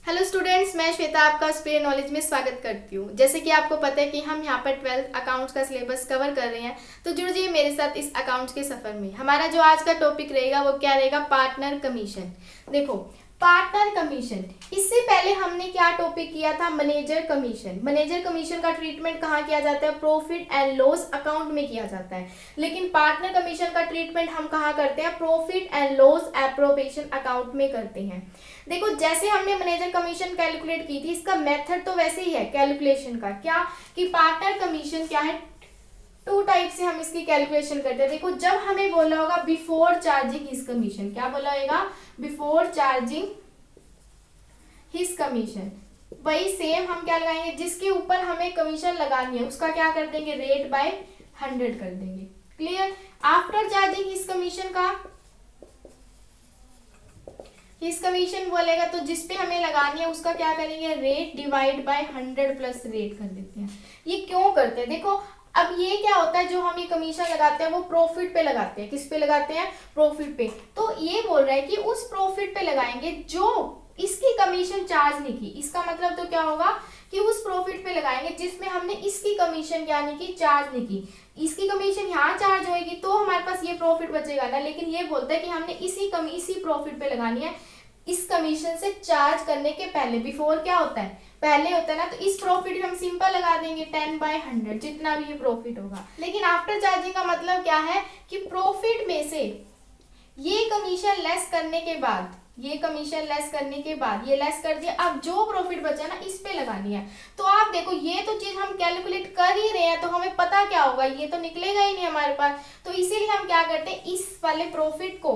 Hello students, मैं श्वेता आपका spare knowledge में स्वागत करती हूँ। जैसे कि आपको पता है कि हम यहाँ पर 12th अकाउंट्स का सिलेबस कवर कर रहे हैं, तो जुड़ जाइए मेरे साथ इस अकाउंट्स के सफ़र में। हमारा जो आज का टॉपिक रहेगा वो क्या रहेगा? Partner commission. देखो, पार्टनर कमीशन, इससे पहले हमने क्या टॉपिक किया था? Manager commission. मैनेजर कमीशन का ट्रीटमेंट कहाँ किया जाता है? प्रॉफिट एंड लॉस अकाउंट में किया जाता है। लेकिन पार्टनर कमीशन का ट्रीटमेंट हम कहाँ करते हैं? Profit and loss appropriation account में करते हैं। देखो, जैसे हमने मैनेजर कमीशन कैलकुलेट की थी, इसका मेथड तो वैसे ही है कैलकुलेशन का। क्या कि पार्टनर कमीशन क्या है, टू टाइप से हम इसकी कैलकुलेशन करते हैं। देखो, जब हमें बोला होगा बिफोर चार्जिंग हिज कमीशन, क्या बोला होगा? बिफोर चार्जिंग हिज कमीशन, वही सेम हम क्या लगाएंगे? जिसके ऊपर हमें कमीशन लगानी है उसका क्या कर देंगे? रेट बाय 100 कर देंगे। Clear? After charging his commission का हिज कमीशन बोलेगा तो जिसपे हमें लगानी है उसका क्या करेंगे? Rate divide by 100 plus rate कर देते हैं। ये क्यों करते हैं? देखो, अब ये क्या होता है, जो हम ये कमीशन लगाते हैं वो प्रॉफिट पे लगाते हैं। किस पे लगाते हैं? प्रॉफिट पे। तो ये बोल रहा है कि उस प्रॉफिट पे लगाएंगे जो इसकी कमीशन चार्ज नहीं की। इसका मतलब तो क्या होगा कि उस प्रॉफिट पे लगाएंगे जिसमें हमने इसकी कमीशन क्या नहीं की? चार्ज नहीं की। इसकी कमीशन यहाँ चार्ज होएगी तो हमारे पास ये प्रॉफिट बचेगा ना। लेकिन ये बोलता है कि हमने इसी प्रॉफिट पे लगानी है, इस कमीशन से चार्ज करने के पहले। बिफोर क्या होता है? पहले होता है ना। तो इस प्रॉफिट हम सिंपल लगा देंगे 10/100, जितना भी ये प्रॉफिट होगा। लेकिन आफ्टर चार्जिंग का मतलब क्या है कि प्रॉफिट में से ये कमीशन लेस करने के बाद, ये कमीशन लेस करने के बाद ये लेस कर दिया, अब जो प्रॉफिट बचा ना इस पे लगानी है। तो आप देखो, ये तो चीज हम कैलकुलेट कर ही रहे हैं तो हमें पता क्या होगा? ये तो निकलेगा ही नहीं हमारे पास। तो इसीलिए हम क्या करते हैं, इस वाले प्रॉफिट को,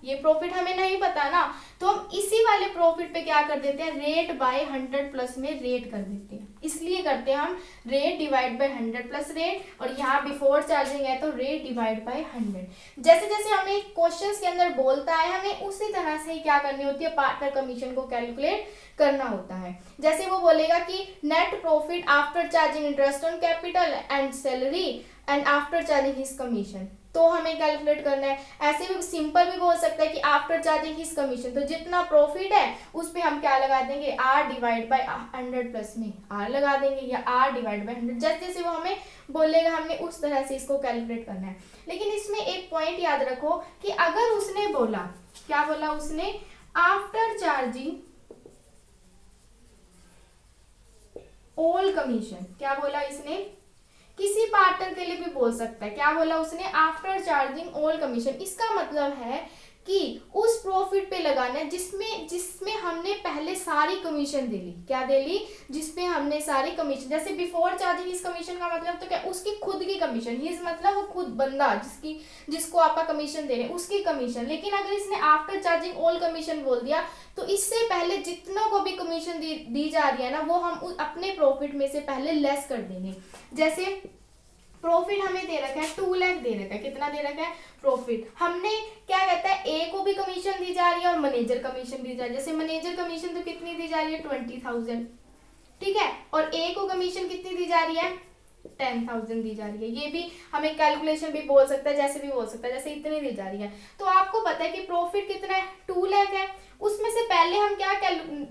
ये प्रॉफिट हमें नहीं पता ना, तो हम इसी वाले प्रॉफिट पे क्या कर देते हैं? रेट बाय 100 प्लस में रेट कर देते हैं। इसलिए करते हैं हम rate divide by 100 plus rate, और यहाँ बिफोर चार्जिंग है तो रेट डिवाइड बाय 100। जैसे जैसे हमें क्वेश्चंस के अंदर बोलता है, हमें उसी तरह से ही क्या करनी होती है? पार्टनर कमीशन को कैलकुलेट करना होता है। जैसे वो बोलेगा कि net profit after charging interest on capital and salary and after charging his commission, तो हमें कैलकुलेट करना है। ऐसे भी सिंपल भी बोल सकता है कि आफ्टर चार्जिंग हिज कमीशन, तो जितना प्रॉफिट है उस पे हम क्या लगा देंगे? आर डिवाइड बाय 100 प्लस में आर लगा देंगे, या आर डिवाइड बाय 100। जैसे जैसे वो हमें बोलेगा हमने उस तरह से इसको कैलकुलेट करना है। लेकिन इसमें एक पॉइंट याद रखो कि अगर उसने बोला, क्या बोला उसने? आफ्टर चार्जिंग ऑल कमीशन, क्या बोला इसने? किसी पार्टनर के लिए भी बोल सकता है। क्या बोला उसने? After charging all commission. इसका मतलब है कि उस प्रॉफिट पे लगाना है जिसमें जिसमें हमने पहले सारी कमीशन दे ली। क्या दे ली? जिसपे हमने सारी कमीशन, जैसे बिफोर चार्जिंग हिज कमीशन का मतलब तो क्या? उसकी खुद की कमीशन। हिज मतलब वो खुद बंदा जिसको आपका कमीशन दे रहे हैं उसकी कमीशन। लेकिन अगर इसने आफ्टर चार्जिंग ऑल कमीशन बोल दिया तो इससे पहले जितनों को भी कमीशन दी जा रही है ना, वो हम अपने प्रॉफिट में से पहले लेस कर देंगे। जैसे प्रॉफिट हमें दे रखा है 2 लाख दे रखा है। कितना दे रखा है? प्रॉफिट। हमने क्या कहता है, ए को भी कमीशन दी जा रही है और मैनेजर कमीशन दी जा रही है। जैसे मैनेजर कमीशन तो कितनी दी जा रही है? 20,000, ठीक है। और ए को कमीशन कितनी दी जा रही है? 10,000 दी जा रही है। ये भी हमें कैलकुलेशन भी बोल सकता है, जैसे भी बोल सकता है, जैसे इतनी दी जा रही है। तो आपको पता है कि प्रॉफिट कितना है? 2 लाख है। उसमें से पहले हम क्या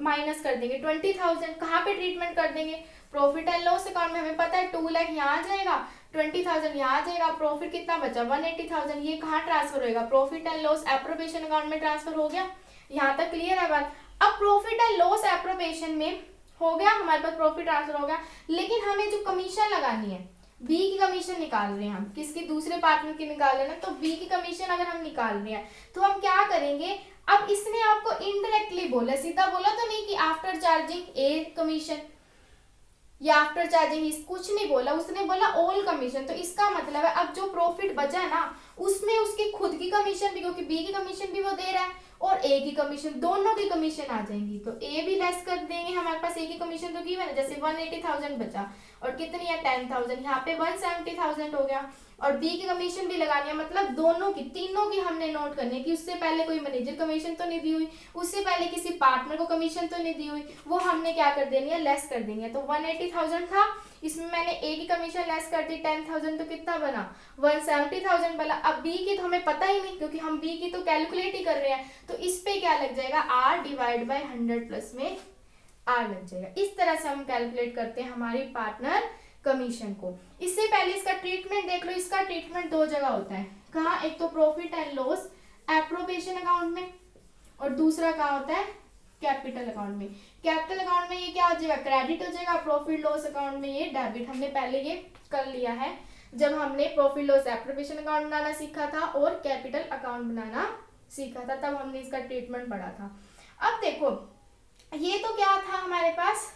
माइनस कर देंगे? 20,000। कहाँ पे ट्रीटमेंट कर देंगे? प्रॉफिट एंड लॉस अकाउंट में। हमें पता है 2 लाख यहाँ आ जाएगा, 20,000 यहाँ आ जाएगा, प्रॉफिट कितना बचा? 180,000। ये कहाँ ट्रांसफर होएगा? Profit and loss appropriation account में ट्रांसफर हो गया। यहाँ तक क्लियर है बात? अब प्रॉफिट एंड लॉस एप्रोप्रिएशन में हो गया, हमारे पास प्रॉफिट ट्रांसफर हो गया। लेकिन हमें जो कमीशन लगानी है, बी की कमीशन निकाल रहे हैं हम, किसकी? दूसरे पार्टनर की निकाल रहे हैं। तो बी की कमीशन अगर हम निकाल रहे हैं तो हम क्या करेंगे? अब इसने आपको इनडायरेक्टली बोला, सीधा बोला तो नहीं कि आफ्टर चार्जिंग ए कमीशन या आफ्टर चार्जिंग इस, कुछ नहीं बोला, उसने बोला ऑल कमीशन। तो इसका मतलब है अब जो प्रॉफिट बचा ना उसमें उसकी खुद की कमीशन भी, क्योंकि बी की कमीशन भी वो दे रहा है और ए की कमीशन, दोनों की कमीशन आ जाएंगी। तो ए भी लेस कर देंगे, हमारे पास ए की कमीशन तो गिवन है। जैसे 180,000 बचा और कितनी है? 10,000। यहाँ पे 170,000 हो गया। और बी की कमीशन भी लगानी है, मतलब दोनों की, तीनों की हमने नोट करनी है कि उससे पहले कोई मैनेजर कमीशन तो नहीं दी हुई, उससे पहले किसी पार्टनर को कमीशन तो नहीं दी हुई, वो हमने क्या कर देनी है? लेस कर देनी है। तो 180,000 था, इसमें मैंने ए की कमीशन लेस कर दी 10,000, तो कितना बना? 170,000 बना। अब बी की तो हमें पता ही नहीं, क्योंकि हम बी की तो कैलकुलेट ही कर रहे हैं। तो इस पे क्या लग जाएगा? आर डिवाइड बाय 100 प्लस में आर लग जाएगा। इस तरह से हम कैलकुलेट करते हैं हमारी पार्टनर कमीशन को। इससे पहले इसका ट्रीटमेंट देख लो। इसका ट्रीटमेंट दो जगह होता है। कहाँ? एक तो profit and loss appropriation account में, और दूसरा कहाँ होता है? कैपिटल अकाउंट में। कैपिटल अकाउंट में ये क्या हो जाएगा? क्रेडिट हो जाएगा। प्रॉफिट लॉस अकाउंट में ये डेबिट। हमने पहले ये कर लिया है जब हमने प्रॉफिट लॉस एप्रोप्रिएशन अकाउंट बनाना सीखा था और कैपिटल अकाउंट बनाना सीखा था, तब हमने इसका ट्रीटमेंट पढ़ा था। अब देखो, ये तो क्या था हमारे पास?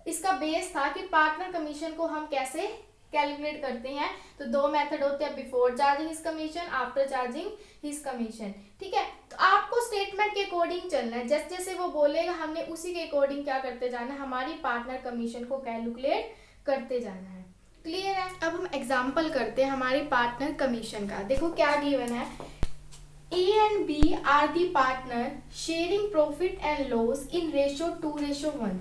इसका बेस था कि पार्टनर कमीशन को हम कैसे कैलकुलेट करते हैं। तो दो मेथड होते हैं, before charging his commission, after charging his commission. ठीक है, तो आपको स्टेटमेंट के अकॉर्डिंग चलना है। जैसे जैसे वो बोलेगा हमने उसी के अकॉर्डिंग क्या करते जाना है, हमारी पार्टनर कमीशन को कैलकुलेट करते जाना है। क्लियर है? अब हम एग्जाम्पल करते हैं हमारी पार्टनर कमीशन का। देखो क्या गिवन है, A and B are the partner sharing profit and loss in ratio 2:1।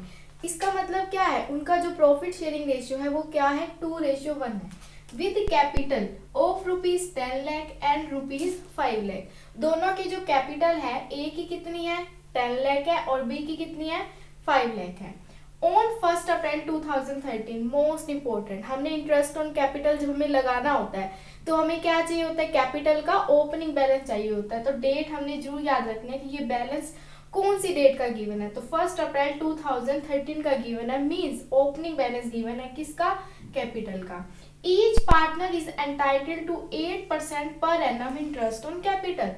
इसका मतलब क्या है? उनका जो प्रॉफिट शेयरिंग रेशियो है वो क्या है? 2:1 है। With capital of ₹10 lakh and ₹5 lakh. दोनों की जो कैपिटल है, ए की कितनी है? 10 लाख है और बी की कितनी है? 5 लाख है। ऑन 1 अप्रैल 2013, मोस्ट इंपॉर्टेंट, हमने इंटरेस्ट ऑन कैपिटल जब हमें लगाना होता है तो हमें क्या चाहिए होता है? कैपिटल का ओपनिंग बैलेंस चाहिए होता है। तो डेट हमने जरूर याद रखना है कि ये बैलेंस कौन सी डेट का गिवन है। तो 1 अप्रैल 2013 का गिवन है, मींस ओपनिंग बैलेंस गिवन है किसका? कैपिटल का। Each partner is entitled to 8% per annum interest on capital.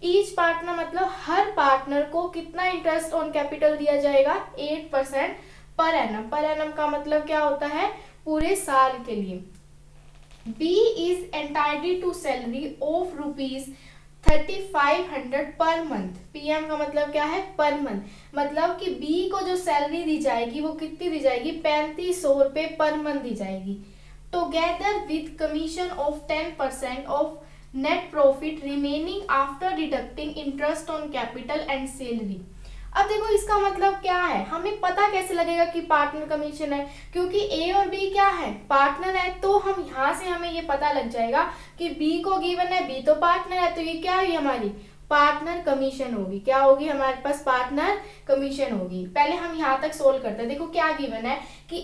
Each partner मतलब हर पार्टनर को कितना इंटरेस्ट ऑन कैपिटल दिया जाएगा? 8% पर एनम। पर एनम का मतलब क्या होता है? पूरे साल के लिए। B is entitled to salary of ₹3500 per month. PM का मतलब क्या है? Per month. मतलब कि B को जो सैलरी दी जाएगी वो कितनी दी जाएगी? 3500 रुपये पर मंथ दी जाएगी। Together with commission of 10% of net profit remaining after deducting interest on capital and salary. अब देखो इसका मतलब क्या है? हमें पता कैसे लगेगा कि पार्टनर कमीशन है? क्योंकि ए और बी क्या है? पार्टनर है। तो हम यहाँ से हमें ये पता लग जाएगा कि बी को गिवन है, बी तो पार्टनर है, तो ये क्या हुई हमारी? पार्टनर कमीशन होगी। क्या होगी हमारे पास? पार्टनर कमीशन होगी। पहले हम यहाँ तक सोल्व करते हैं। देखो क्या गिवन है कि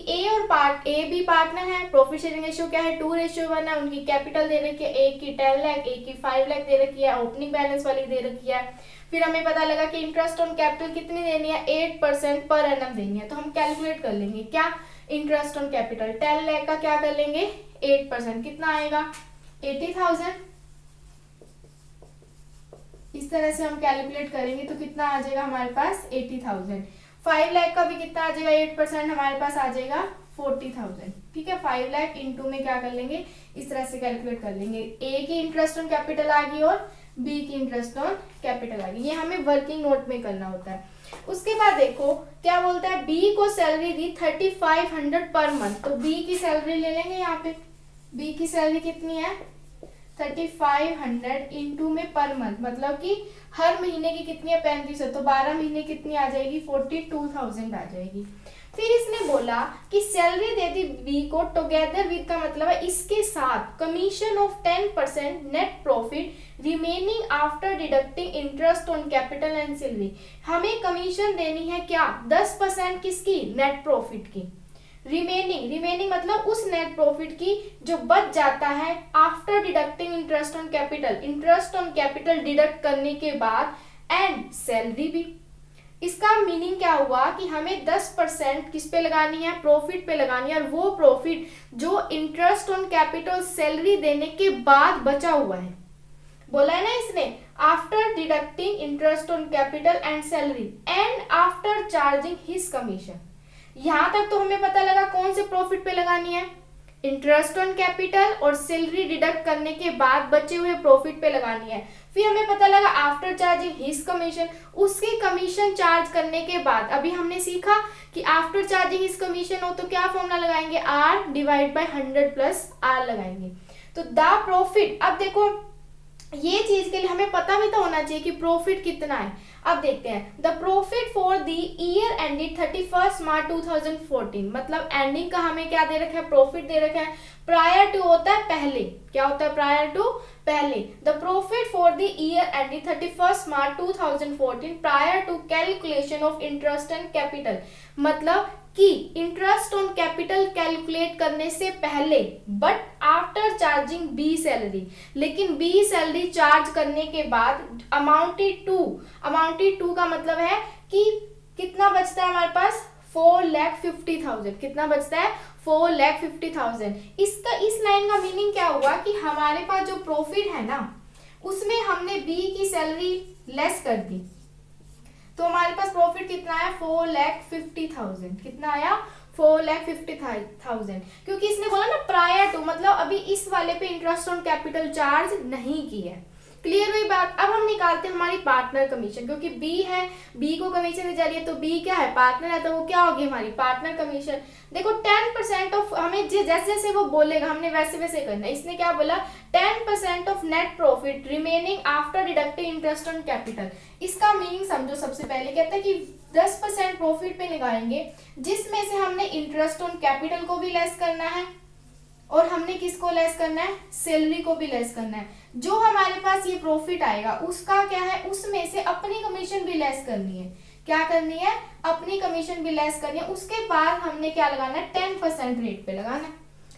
ए बी पार्टनर है, प्रॉफिट शेयरिंग रेशियो क्या है? 2:1 है। उनकी कैपिटल दे रखी है, एक की 10 लाख, एक की 5 लाख दे रखी है, ओपनिंग बैलेंस वाली दे रखी है। फिर हमें पता लगा कि इंटरेस्ट ऑन कैपिटल कितनी देनी है? 8% पर एनम देनी है। तो हम कैलकुलेट कर लेंगे क्या? इंटरेस्ट ऑन कैपिटल 10 लाख का क्या कर लेंगे? 8%, कितना आएगा? 80,000। इस तरह से हम कैलकुलेट करेंगे तो कितना आ जाएगा हमारे पास? 80,000। 5 लाख का भी कितना आ जाएगा? 8% हमारे पास आ जाएगा 40,000। ठीक है, 5 लाख इंटू में क्या कर लेंगे? इस तरह से कैलकुलेट कर लेंगे। ए की इंटरेस्ट ऑन कैपिटल आ गई और बी की इंटरेस्ट ऑन कैपिटल आ गई। ये हमें वर्किंग नोट में करना होता है। उसके बाद देखो क्या बोलता है, बी को सैलरी दी 3500 पर मंथ। तो बी की सैलरी ले लेंगे यहाँ पे। बी की सैलरी कितनी है? 3500 इंटू में पर मंथ, मतलब कि हर महीने की कितनी है? 3500। तो 12 महीने कितनी आ जाएगी? 42,000 आ जाएगी। फिर इसने बोला कि सैलरी दे दी बी को टुगेदर विद का मतलब है इसके साथ commission of 10% net profit remaining after deducting interest on capital and salary. हमें कमीशन देनी है क्या? 10% किसकी? नेट प्रॉफिट की। रिमेनिंग मतलब उस नेट प्रॉफिट की जो बच जाता है after deducting interest on capital, interest on capital deduct करने के बाद, एंड सैलरी भी। इसका मीनिंग क्या हुआ कि हमें 10% किस पे लगानी है? प्रॉफिट पे लगानी है। और वो प्रॉफिट जो इंटरेस्ट ऑन कैपिटल सैलरी देने के बाद बचा हुआ है, बोला है ना इसने, after deducting interest on capital and salary and after charging his commission. यहां तक तो हमें पता लगा कौन से प्रॉफिट पे लगानी है? इंटरेस्ट ऑन कैपिटल और सैलरी डिडक्ट करने के बाद बचे हुए प्रॉफिट पे लगानी है। फिर हमें पता लगा आफ्टर चार्जिंग हिज कमीशन, उसके कमीशन चार्ज करने के बाद। अभी हमने सीखा कि आफ्टर चार्जिंग हिज कमीशन हो तो क्या फॉर्मूला लगाएंगे? R divide by 100 plus R लगाएंगे। तो द प्रॉफिट, अब देखो ये चीज के लिए हमें पता भी तो होना चाहिए कि प्रॉफिट कितना है। अब देखते हैं the profit for the year ended 31 March 2014, मतलब एंडिंग का हमें क्या दे रखा है, प्रॉफिट दे रखा है। प्रायर टू होता है पहले, क्या होता है प्रायर टू, पहले। The profit for the year ended 31 March 2014 prior to calculation of interest and capital, मतलब कि इंटरेस्ट ऑन कैपिटल कैलकुलेट करने से पहले, but after charging B salary, लेकिन बी सैलरी चार्ज करने के बाद अमाउंटेड टू का मतलब है कि कितना बचता है हमारे पास, 4,50,000, कितना बचता है, 4,50,000। इसका इस लाइन का मीनिंग क्या हुआ कि हमारे पास जो प्रॉफिट है ना उसमें हमने बी की सैलरी लेस कर दी, तो हमारे पास प्रॉफिट कितना आया, 4,50,000, कितना आया, 4,50,000, क्योंकि इसने बोला ना प्रायर टू, मतलब अभी इस वाले पे इंटरेस्ट ऑन कैपिटल चार्ज नहीं की है। क्लियर हुई बात। अब हम निकालते हैं हमारी पार्टनर कमीशन, क्योंकि बी है, बी को कमीशन दी जा रही है, तो बी क्या है, पार्टनर है, तो वो क्या होगी हमारी पार्टनर कमीशन। देखो 10% ऑफ, हमें जैसे जैसे वो बोलेगा हमने वैसे वैसे करना है। इसने क्या बोला, 10% of net profit remaining after deducting interest on capital. इसका मीनिंग समझो। सबसे पहले कहता है कि 10% प्रॉफिट पे निकालेंगे, जिसमें से हमने इंटरेस्ट ऑन कैपिटल को भी लेस करना है और हमने किसको लेस करना है, सैलरी को भी लेस करना है। जो हमारे पास ये प्रॉफिट आएगा उसका क्या है, उसमें से अपनी कमीशन भी लेस करनी है। क्या करनी है, अपनी कमीशन भी लेस करनी है। उसके बाद हमने क्या लगाना है, 10% रेट पे लगाना है,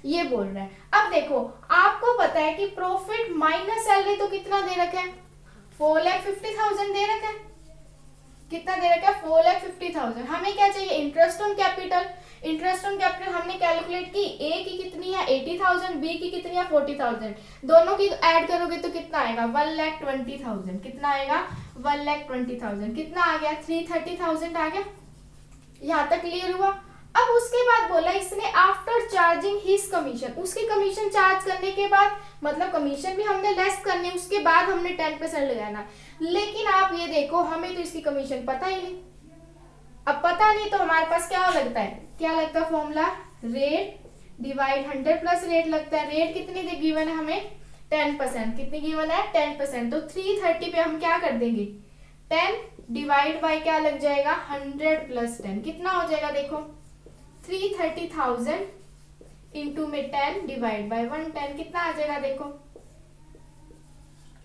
ये बोल रहा है। अब देखो आपको पता है कि प्रॉफिट माइनस सैलरी तो कितना दे रखा है, 4,50,000 दे रखा है। कितना दे रखा है, 4,50,000। हमें क्या चाहिए, interest on capital. Interest on capital हमने कैलकुलेट की, ए की कितनी है 80,000, बी की कितनी है 40,000, दोनों की ऐड करोगे तो कितना आएगा, 1,20,000। कितना आएगा, 1,20,000। कितना आ गया, 330,000 आ गया। यहाँ तक क्लियर हुआ। अब उसके बाद बोला इसने आफ्टर चार्जिंग हिज कमीशन, उसकी कमीशन चार्ज करने के बाद, मतलब कमीशन भी हमने लेस करनी, उसके बाद हमने 10% लगाना। लेकिन आप ये देखो हमें तो इसकी कमीशन पता ही नहीं। अब पता नहीं तो हमारे पास क्या लगता है, क्या लगता है formula, rate divide 100 plus rate लगता है। रेट कितनी गिवन है हमें, 10%। कितनी गिवन है, 10%। तो 330 पे हम क्या कर देंगे, 10 डिवाइड बाय क्या लग जाएगा, 100 प्लस 10। कितना हो जाएगा देखो, 330,000 इंटू में 10 डिवाइड बाय 110, कितना आ जाएगा देखो,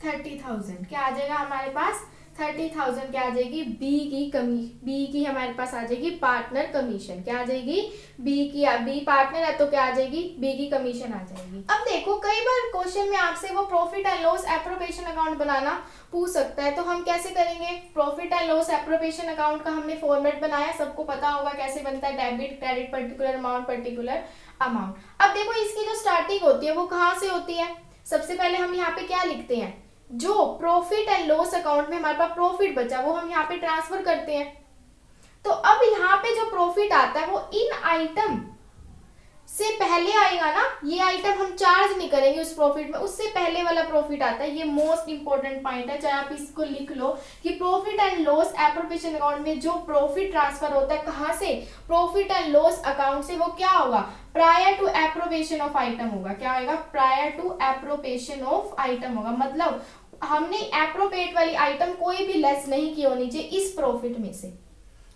30,000। क्या आ जाएगा हमारे पास, 30,000 क्या आ जाएगी, बी की हमारे पास आ जाएगी पार्टनर कमीशन। क्या आ जाएगी, बी पार्टनर है तो क्या आ जाएगी, बी की कमीशन आ जाएगी। अब देखो कई बार क्वेश्चन में आपसे वो profit and loss appropriation account बनाना पूछ सकता है, तो हम कैसे करेंगे। Profit and loss appropriation account का हमने फॉर्मेट बनाया, सबको पता होगा कैसे बनता है, debit credit particular amount particular amount. अब देखो इसकी जो स्टार्टिंग होती है वो कहाँ से होती है, सबसे पहले हम यहाँ पे क्या लिखते हैं, जो प्रॉफिट एंड लॉस अकाउंट में हमारे पास प्रॉफिट बचा वो हम यहाँ पे ट्रांसफर करते हैं। तो अब यहाँ पे जो प्रॉफिट आता है वो इन आइटम से पहले आएगा ना, ये आइटम हम चार्ज नहीं करेंगे उस प्रॉफिट में, उससे पहले वाला प्रॉफिट आता है। ये मोस्ट इंपॉर्टेंट पॉइंट है, चाहे आप इसको लिख लो कि profit and loss appropriation account में जो प्रॉफिट ट्रांसफर होता है कहाँ से, प्रॉफिट एंड लॉस अकाउंट से, वो क्या होगा, prior to appropriation of item होगा। क्या होगा, prior to appropriation of item होगा। मतलब हमने एप्रोप्रिएट वाली आइटम कोई भी लेस नहीं की होनी चाहिए इस प्रॉफिट में से।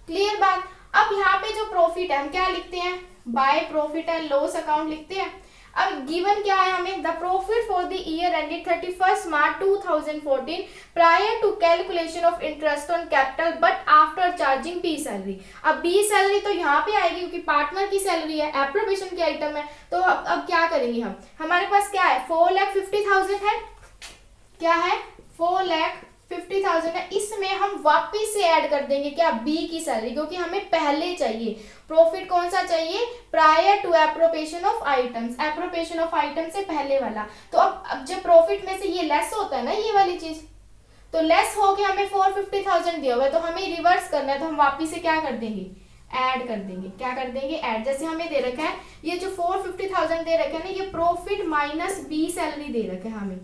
क्लियर बात। अब यहाँ पे जो प्रॉफिट है हम क्या लिखते हैं, by profit and loss account लिखते हैं। अब गिवन क्या है हमें, the profit for the year ended 31 March 2014 prior to calculation of interest on capital but after charging B salary. अब बी सैलरी तो यहाँ पे आएगी क्योंकि पार्टनर की सैलरी है, एप्रोप्रिएशन की आइटम है। तो अब क्या करेंगे हम, हमारे पास क्या है, 4,50,000 है, क्या है 4,50,000 है। इसमें हम वापिस से ऐड कर देंगे क्या, बी की सैलरी, क्योंकि हमें पहले चाहिए प्रॉफिट कौन सा चाहिए, prior to appropriation of items, appropriation of item से पहले वाला। तो अब जब प्रॉफिट में से ये लेस होता है ना, ये वाली चीज, तो लेस हो गया, हमें 450,000 दिया हुआ है, तो हमें रिवर्स करना है, तो हम वापिस से क्या कर देंगे, ऐड कर देंगे। क्या कर देंगे, ऐड। जैसे हमें दे रखा है ये जो 450,000 दे रखे है ना, ये प्रॉफिट माइनस बी सैलरी दे रखे है हमें।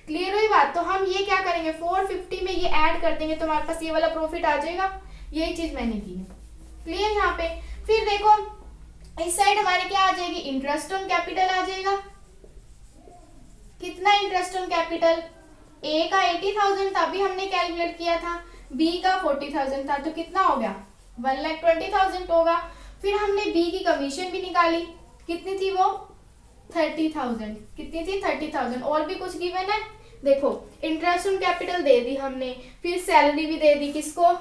क्लियर हुई बात। तो हम ये क्या करेंगे, 450 में ये ऐड कर देंगे तो हमारे पास ये वाला प्रॉफिट आ जाएगा। यही चीज मैंने की है। क्लियर यहाँ पे। फिर देखो इस साइड हमारे क्या आ जाएगी, इंटरेस्ट ऑन कैपिटल आ जाएगा। कितना इंटरेस्ट ऑन कैपिटल, ए का 80,000 था, अभी हमने कैलकुलेट किया था। बी का 40,000 था तो कितना हो गया 1,20,000 होगा। फिर हमने बी की कमीशन भी निकाली, कितनी थी वो 30,000, कितनी थी 30,000। और भी कुछ गिवन है, देखो इंटरेस्ट ऑन कैपिटल दे दी हमने, फिर सैलरी भी दे दी, किसको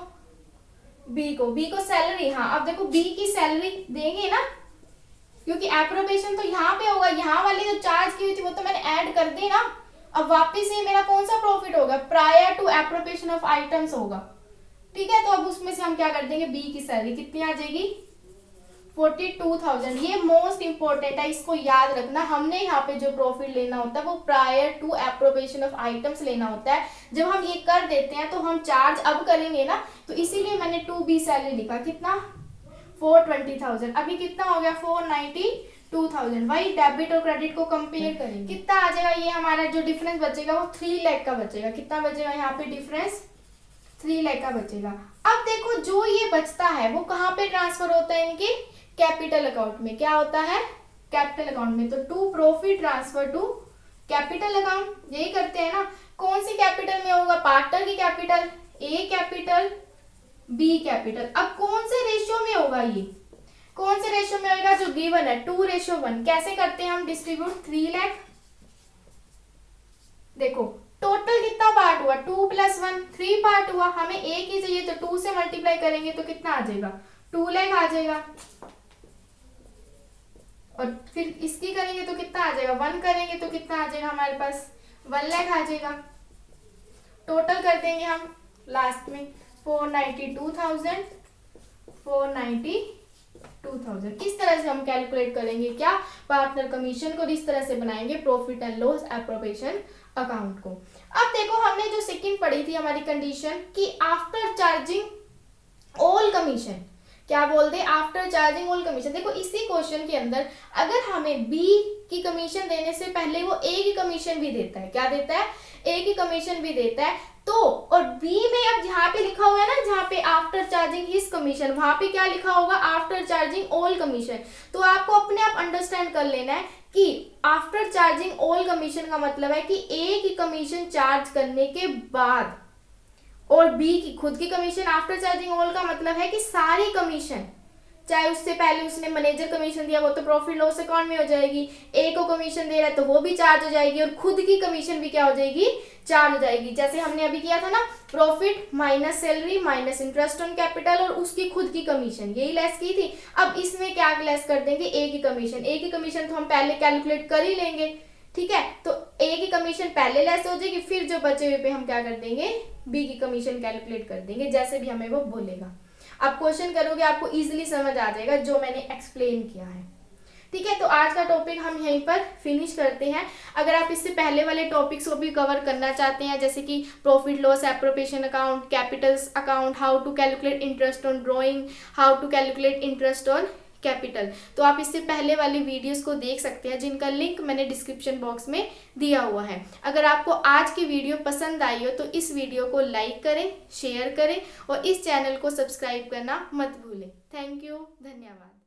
बी को सैलरी। हाँ अब देखो बी की सैलरी देंगे ना, क्योंकि एप्रोबेशन तो यहाँ पे होगा, यहाँ वाली जो चार्ज की हुई थी वो तो मैंने ऐड कर दी ना। अब वापस ये मेरा कौन सा प्रॉफिट होगा, प्रायर टू एप्रोबेशन ऑफ आइटम्स होगा, ठीक है। तो अब उसमें से हम क्या कर देंगे, बी की सैलरी कितनी आ जाएगी 42,000। ये मोस्ट इंपॉर्टेंट है, इसको याद रखना। हमने यहाँ पे जो प्रॉफिट लेना होता है वो प्रायर टू एप्रोबेशन ऑफ आइटम्स लेना होता है। जब हम ये कर देते हैं तो हम चार्ज अब करेंगे ना, तो इसीलिए मैंने 2B सैलरी लिखा, कितना 420,000। अभी कितना हो गया 492,000। वही डेबिट और क्रेडिट को कंपेयर करेंगे, कितना आ जाएगा, ये हमारा जो डिफरेंस बचेगा वो 3 लाख का बचेगा। कितना बचेगा यहाँ पे डिफरेंस 3 लाख का बचेगा। अब देखो जो ये बचता है वो कहाँ पे ट्रांसफर होता है, इनके कैपिटल अकाउंट में। क्या होता है, कैपिटल अकाउंट में। तो to profit transfer to capital account, यही करते हैं ना। कौन सी कैपिटल में होगा, पार्टनर की कैपिटल, ए कैपिटल बी कैपिटल। अब कौन से रेशियो में होगा, ये कौन से रेशियो में होगा, जो गिवन है 2:1। कैसे करते हैं हम डिस्ट्रीब्यूट 3 लाख। देखो टोटल कितना पार्ट हुआ 2 + 1 3 पार्ट हुआ, हमें एक ही चाहिए तो 2 से मल्टीप्लाई करेंगे तो कितना आ जाएगा 2 लाख आ जाएगा। और फिर इसकी करेंगे तो कितना आ जाएगा 1 करेंगे तो कितना आ जाएगा हमारे पास 1 लाख आ जाएगा। टोटल कर देंगे हम लास्ट में 492,000 492,000। किस तरह से हम कैलकुलेट करेंगे, क्या पार्टनर कमीशन को इस तरह से बनाएंगे profit and loss appropriation account को। अब देखो हमने जो सेकंड पढ़ी थी हमारी कंडीशन कि आफ्टर चार्जिंग ऑल कमीशन, क्या बोलते हैं आफ्टर चार्जिंग ऑल कमीशन। देखो इसी क्वेश्चन के अंदर अगर हमें बी की कमीशन देने से पहले वो ए की कमीशन भी देता है, क्या देता है ए की कमीशन भी देता है, तो और बी में अब जहाँ पे लिखा हुआ है ना, जहाँ पे आफ्टर चार्जिंग हिज कमीशन, वहां पे क्या लिखा होगा आफ्टर चार्जिंग ऑल कमीशन। तो आपको अपने आप अंडरस्टैंड कर लेना है कि आफ्टर चार्जिंग ऑल कमीशन का मतलब है कि ए की कमीशन चार्ज करने के बाद और बी की खुद की कमीशन। आफ्टर चार्जिंग ऑल का मतलब है कि सारी कमीशन, चाहे उससे पहले उसने मैनेजर कमीशन दिया वो तो प्रॉफिट लॉस अकाउंट में हो जाएगी, ए को कमीशन दे रहा है तो वो भी चार्ज हो जाएगी, और खुद की कमीशन भी क्या हो जाएगी चार्ज हो जाएगी। जैसे हमने अभी किया था ना, profit minus salary minus interest on capital और उसकी खुद की कमीशन, यही लेस की थी। अब इसमें क्या लेस कर देंगे ए की कमीशन। ए की कमीशन तो हम पहले कैलकुलेट कर ही लेंगे, ठीक है। तो ए की कमीशन पहले लेस हो जाएगी, फिर जो बचे हुए पे हम क्या कर देंगे बी की कमीशन कैलकुलेट कर देंगे, जैसे भी हमें वो बोलेगा। आप क्वेश्चन करोगे आपको इजीली समझ आ जाएगा जो मैंने एक्सप्लेन किया है, ठीक है। तो आज का टॉपिक हम यहीं पर फिनिश करते हैं। अगर आप इससे पहले वाले टॉपिक्स को भी कवर करना चाहते हैं, जैसे कि profit loss appropriation account, capitals account, how to calculate interest on drawing, how to calculate interest on capital, तो आप इससे पहले वाली वीडियोस को देख सकते हैं, जिनका लिंक मैंने डिस्क्रिप्शन बॉक्स में दिया हुआ है। अगर आपको आज की वीडियो पसंद आई हो तो इस वीडियो को लाइक करें, शेयर करें और इस चैनल को सब्सक्राइब करना मत भूलें। थैंक यू, धन्यवाद।